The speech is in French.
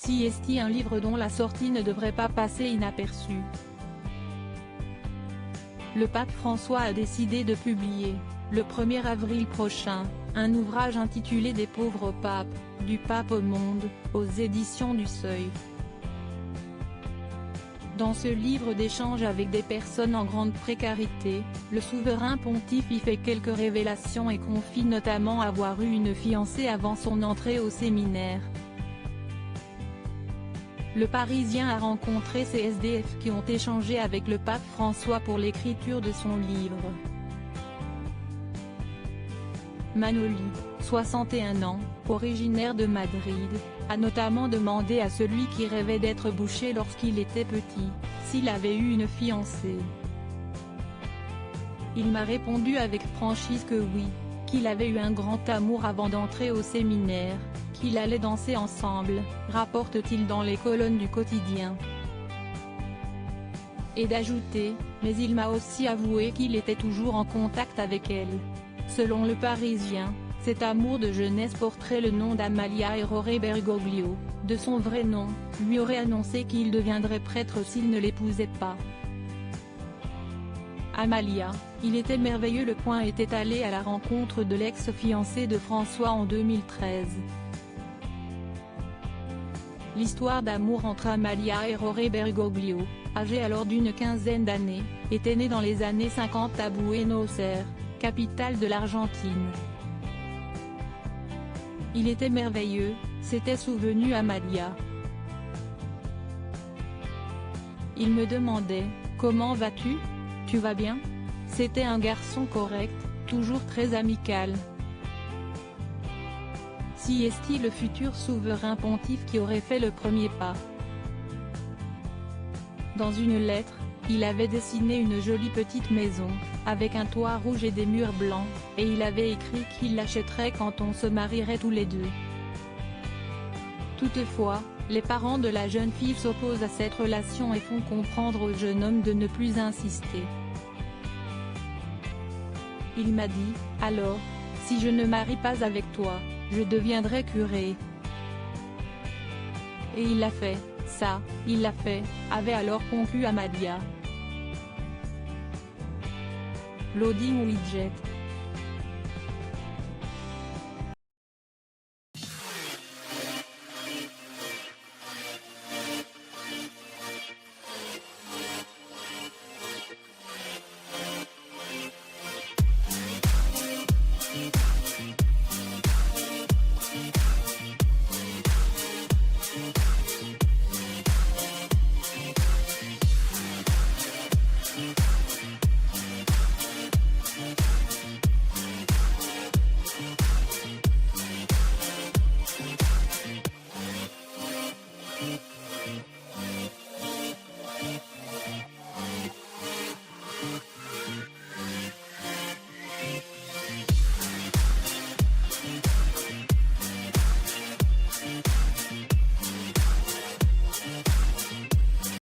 CST, un livre dont la sortie ne devrait pas passer inaperçue. Le pape François a décidé de publier, le 1er avril prochain, un ouvrage intitulé Des pauvres au pape, du pape au monde, aux éditions du Seuil. Dans ce livre d'échange avec des personnes en grande précarité, le souverain pontife y fait quelques révélations et confie notamment avoir eu une fiancée avant son entrée au séminaire. Le Parisien a rencontré ces SDF qui ont échangé avec le pape François pour l'écriture de son livre. Manoli, 61 ans, originaire de Madrid, a notamment demandé à celui qui rêvait d'être boucher lorsqu'il était petit, s'il avait eu une fiancée. Il m'a répondu avec franchise que oui, qu'il avait eu un grand amour avant d'entrer au séminaire, qu'il allait danser ensemble, rapporte-t-il dans les colonnes du quotidien. Et d'ajouter, mais il m'a aussi avoué qu'il était toujours en contact avec elle. Selon le Parisien, cet amour de jeunesse porterait le nom d'Amalia Errore Bergoglio, de son vrai nom, lui aurait annoncé qu'il deviendrait prêtre s'il ne l'épousait pas. Amalia, il était merveilleux. Le point était allé à la rencontre de l'ex-fiancé de François en 2013. L'histoire d'amour entre Amalia Errore Bergoglio, âgée alors d'une quinzaine d'années, était née dans les années 50 à Buenos Aires, capitale de l'Argentine. Il était merveilleux, s'était souvenu Amalia. Il me demandait, comment vas-tu? Tu vas bien? C'était un garçon correct, toujours très amical. CST, le futur souverain pontife qui aurait fait le premier pas. Dans une lettre, il avait dessiné une jolie petite maison, avec un toit rouge et des murs blancs, et il avait écrit qu'il l'achèterait quand on se marierait tous les deux. Toutefois, les parents de la jeune fille s'opposent à cette relation et font comprendre au jeune homme de ne plus insister. Il m'a dit, alors, si je ne marie pas avec toi, je deviendrai curé. Et il l'a fait, ça, il l'a fait, avait alors conclu Amalia. Loading Widget.